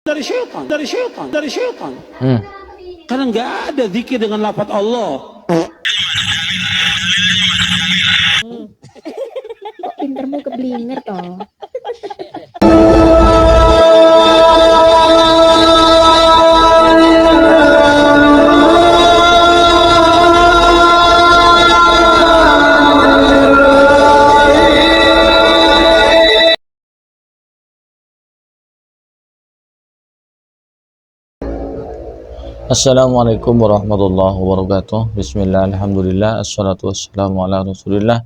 dari syaitan, dari syaitan, dari syaitan. Karena nggak ada zikir dengan lafaz Allah. Kok pintermu keblinger toh? Assalamualaikum warahmatullahi wabarakatuh. Bismillah, alhamdulillah, assalatu wassalamu ala rasulillah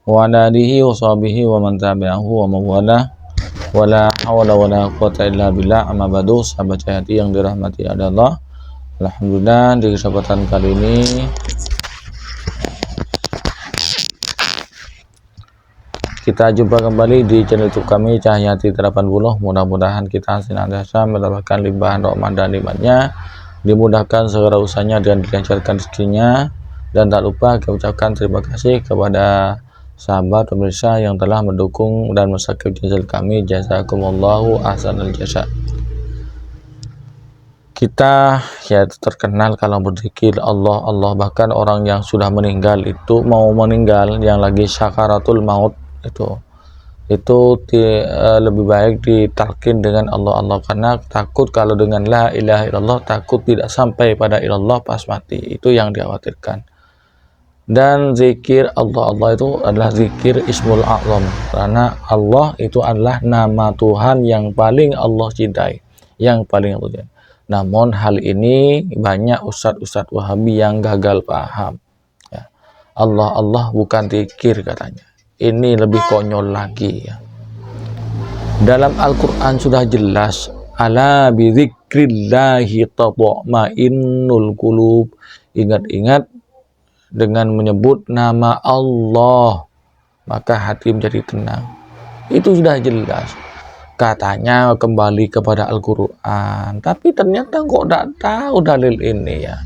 wa ala alihi wa sahbihi wa man tabi'ahu wa mawala wa la hawla wa la quwata illa billah. Amma ba'du, sahabat hayati yang dirahmati Allah. Alhamdulillah, di kesempatan kali ini kita jumpa kembali di channel YouTube kami Cahyati 80. Mudah-mudahan kita senantiasa mendapatkan limpahan rahmat dan nikmatnya, dimudahkan segala usahanya dan dilancarkan rezekinya, dan tak lupa kita ucapkan terima kasih kepada sahabat pemirsa yang telah mendukung dan mensubscribe channel kami. Jazakumullahu ahsanal jasa. Kita ya terkenal kalau berzikir Allah, bahkan orang yang sudah meninggal itu mau meninggal, yang lagi sakaratul maut itu lebih baik ditalkin dengan Allah, karena takut kalau dengan la ilaha illallah takut tidak sampai pada ilallah pas mati, itu yang dikhawatirkan. Dan zikir Allah itu adalah zikir ismul a'zam, karena Allah itu adalah nama Tuhan yang paling Allah cintai, yang paling Allah cintai. Namun hal ini banyak ustadz Wahabi yang gagal paham ya. Allah bukan zikir katanya. Ini lebih konyol lagi ya. Dalam Al-Quran sudah jelas, ala bizikrillahi tatma'innul qulub. Ingat-ingat, dengan menyebut nama Allah maka hati menjadi tenang. Itu sudah jelas. Katanya kembali kepada Al-Quran, tapi ternyata kok tidak tahu dalil ini ya.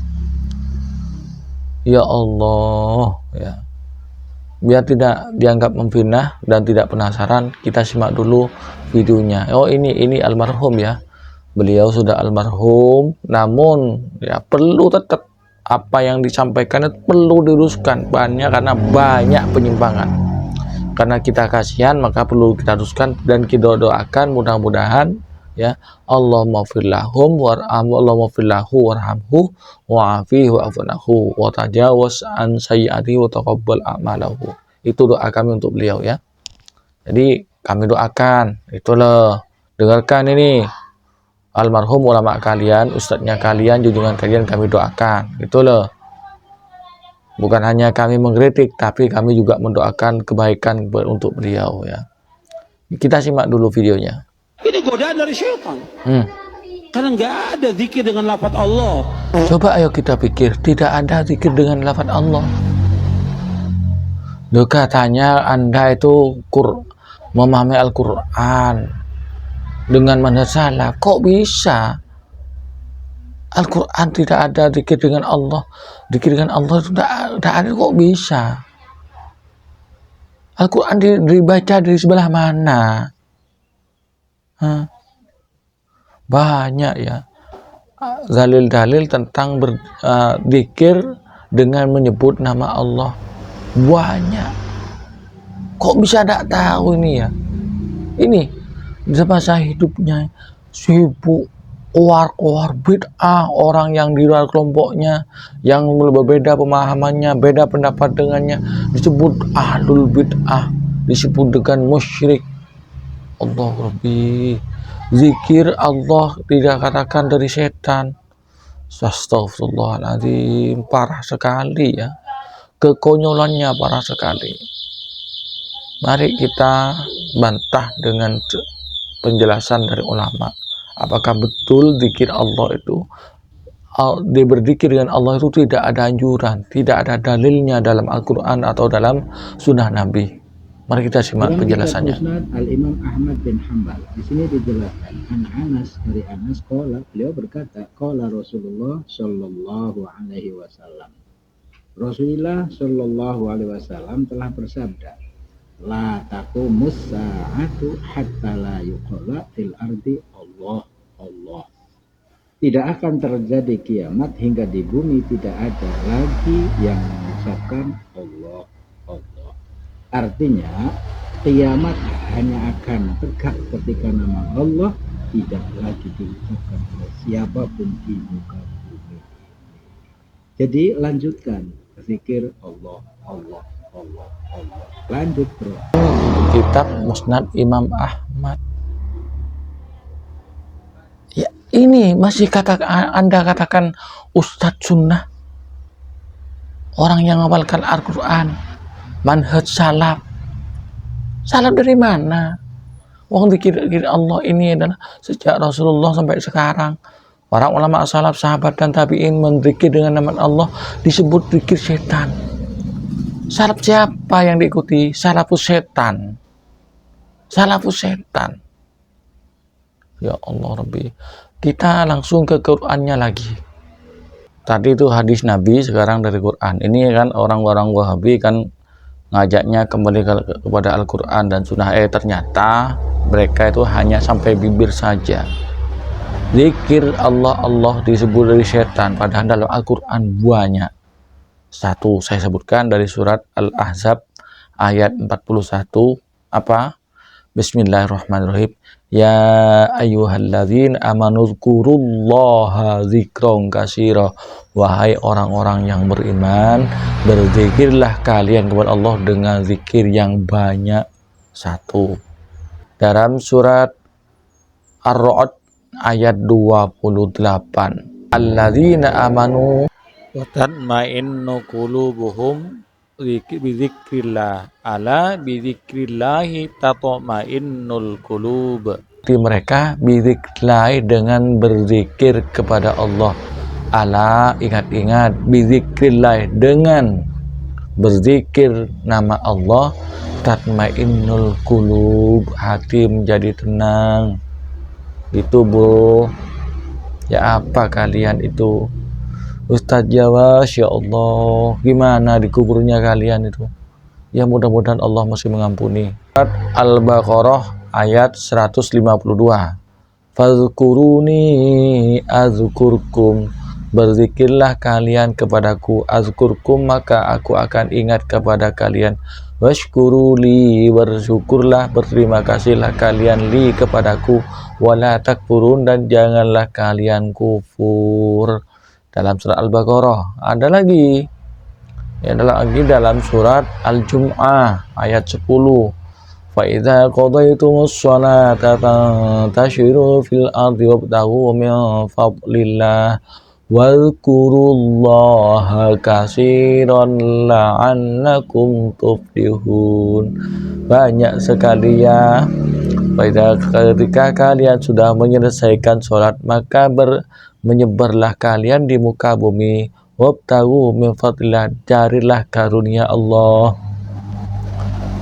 Ya Allah ya. Biar tidak dianggap memfitnah dan tidak penasaran, kita simak dulu videonya. Oh ini almarhum ya, beliau sudah almarhum, namun ya perlu tetap apa yang disampaikan itu perlu diluruskan banyak, karena banyak penyimpangan. Karena kita kasihan maka perlu kita luruskan, dan kita doakan mudah-mudahan ya, Allahumma firlahum Allahumma firlahu warhamhu wa'afihi wa'afunahu wa tajawaz an sayyati wa taqabbal a'malahu. Itu doa kami untuk beliau ya. Jadi kami doakan, itulah, dengarkan ini, almarhum ulama kalian, ustadznya kalian, junjungan kalian, kami doakan, itulah. Bukan hanya kami mengkritik, tapi kami juga mendoakan kebaikan untuk beliau ya. Kita simak dulu videonya. Ini godaan dari syaitan. Karena nggak ada zikir dengan lafaz Allah. Coba ayo kita pikir, tidak ada zikir dengan lafaz Allah. Loh, katanya Anda itu memahami Al-Quran dengan manhaj salaf. Kok bisa? Al-Quran tidak ada zikir dengan Allah. Zikir dengan Allah itu tidak ada, kok bisa? Al-Quran dibaca dari sebelah mana? Banyak ya dalil-dalil tentang berzikir dengan menyebut nama Allah, banyak. Kok bisa tidak tahu ini ya? Ini semasa hidupnya sibuk keluar bid'ah, orang yang di luar kelompoknya yang berbeda pemahamannya, beda pendapat dengannya, disebut ahlul bid'ah, disebut dengan musyrik. Allah Rabbi, zikir Allah tidak katakan dari setan. Astagfirullahaladzim, parah sekali ya, kekonyolannya parah sekali. Mari kita bantah dengan penjelasan dari ulama. Apakah betul zikir Allah itu, dia berzikir dengan Allah itu tidak ada anjuran, tidak ada dalilnya dalam Al-Quran atau dalam sunnah Nabi? Mari kita simak penjelasannya. Al-Imam Ahmad bin Hanbal. Di sini dijelaskan Anas, dari Anas beliau berkata, qala Rasulullah sallallahu alaihi wasallam. Rasulullah sallallahu alaihi wasallam telah bersabda, la taqumus sa'atu hatta la yuqala fil ardi Allah Allah. Tidak akan terjadi kiamat hingga di bumi tidak ada lagi yang mengucapkan Allah, Allah. Artinya, kiamat hanya akan tegak ketika nama Allah tidak lagi diucapkan oleh siapapun di muka bumi. Jadi lanjutkan zikir Allah, Allah, Allah, Allah. Lanjut bro. Kitab Musnad Imam Ahmad. Ya, ini masih Anda katakan Ustadz Sunnah, orang yang menghafalkan Al-Quran, manhaj salaf. Salaf dari mana? Wong zikir Allah ini adalah sejak Rasulullah sampai sekarang. Para ulama salaf, sahabat dan tabi'in menzikir dengan nama Allah disebut zikir setan. Salaf siapa yang diikuti? Salafus setan. Salafus setan. Ya Allah Rabbi. Kita langsung ke Qur'annya lagi. Tadi itu hadis Nabi, sekarang dari Quran. Ini kan orang-orang Wahabi kan ngajaknya kembali kepada Al-Quran dan Sunnah. Ternyata mereka itu hanya sampai bibir saja. Zikir Allah, Allah disebut dari setan, padahal dalam Al-Quran banyak. Satu saya sebutkan dari surat Al-Ahzab ayat 41. Apa? Bismillahirrahmanirrahim. Ya ayyuhalladzina amanu dzkurullaha dzikran katsira. Wahai orang-orang yang beriman, berzikirlah kalian kepada Allah dengan zikir yang banyak. Satu. Dalam surat Ar-Ra'd ayat 28. Alladzina amanu wa tatma'innu qulubuhum bizikrillah, ala bizikrillahi tatma'innul qulub. Di mereka bizikrillah, dengan berzikir kepada Allah. Ala, ingat-ingat, bizikrillah, dengan berzikir nama Allah, tatma'innul qulub, hati menjadi tenang. Itu bro. Ya apa kalian itu? Ustadz Jawa, ya Allah, gimana dikuburnya kalian itu? Ya mudah-mudahan Allah masih mengampuni. Al-Baqarah ayat 152. Fazkuruni azkurkum, berzikirlah kalian kepadaku, azkurkum, maka aku akan ingat kepada kalian. Washkuruli, bersyukurlah, berterima kasihlah kalian li kepadaku, wala takfurun, dan janganlah kalian kufur. Dalam surat Al-Baqarah ada lagi, adalah lagi dalam surat Al-Jum'ah ayat 10. Fa idza qadaytumus sholata fantashiru fil ardi wabtaghu min fadlillah wadhkurullaha katsiran la'allakum tuflihun. Banyak sekali ya. Ketika kalian sudah menyelesaikan sholat, maka menyebarlah kalian di muka bumi, wabtaghu min fadlillah, carilah karunia Allah,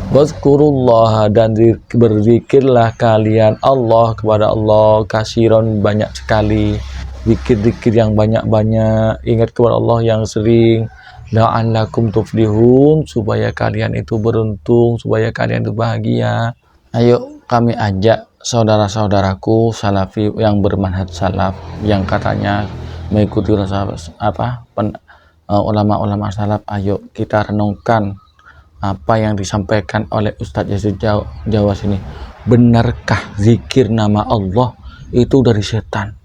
wazkurullah, dan berzikirlah kalian Allah kepada Allah, kasiron, banyak sekali, zikir-zikir yang banyak-banyak, ingat kepada Allah yang sering, la'allakum tuflihun, supaya kalian itu beruntung, supaya kalian itu bahagia. Ayo kami ajak saudara-saudaraku salafi yang bermanhaj salaf, yang katanya mengikuti ulama-ulama salaf, ayo kita renungkan apa yang disampaikan oleh Ustadz Yazid Jawa sini. Benarkah zikir nama Allah itu dari setan?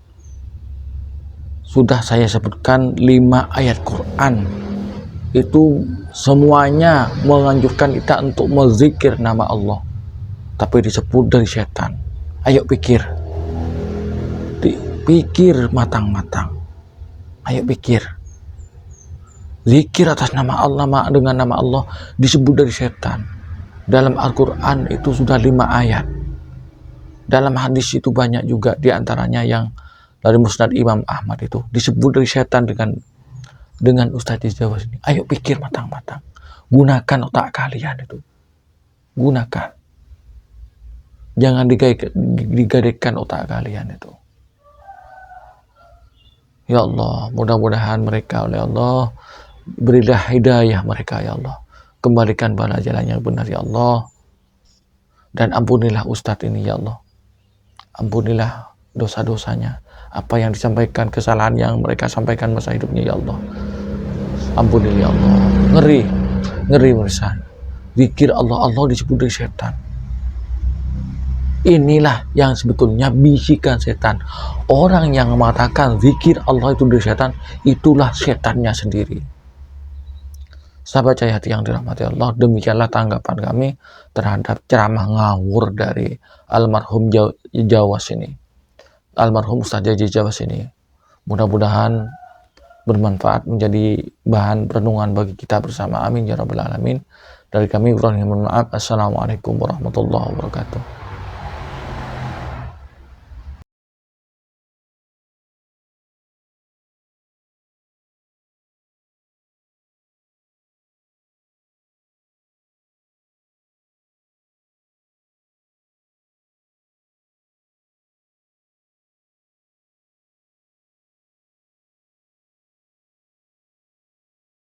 Sudah saya sebutkan 5 ayat Quran, itu semuanya menganjurkan kita untuk menzikir nama Allah, tapi disebut dari setan. Ayo pikir, pikir matang-matang. Ayo pikir, zikir atas nama Allah, dengan nama Allah disebut dari setan. Dalam Al-Quran itu sudah 5 ayat. Dalam hadis itu banyak juga, diantaranya yang dari Musnad Imam Ahmad itu disebut dari setan dengan Ustadz Jawa ini. Ayo pikir matang-matang, gunakan otak kalian itu, gunakan. Jangan digadaikan otak kalian itu. Ya Allah, mudah-mudahan mereka oleh Allah berilah hidayah mereka ya Allah. Kembalikan pada jalan yang benar ya Allah. Dan ampunilah Ustadz ini ya Allah. Ampunilah dosa-dosanya, apa yang disampaikan, kesalahan yang mereka sampaikan masa hidupnya, ya Allah ampuni ya Allah. Ngeri mereka. Zikir Allah disebut dari setan. Inilah yang sebetulnya bisikan setan. Orang yang mengatakan zikir Allah itu dari setan, itulah setannya sendiri. Sahabat Cahaya Hati yang dirahmati Allah, demikianlah tanggapan kami terhadap ceramah ngawur dari almarhum Jawas ini, almarhum Ustaz Jaji Jawas ini. Mudah-mudahan bermanfaat, menjadi bahan renungan bagi kita bersama. Amin ya rabbal alamin. Dari kami, mohon maaf. Assalamualaikum warahmatullahi wabarakatuh.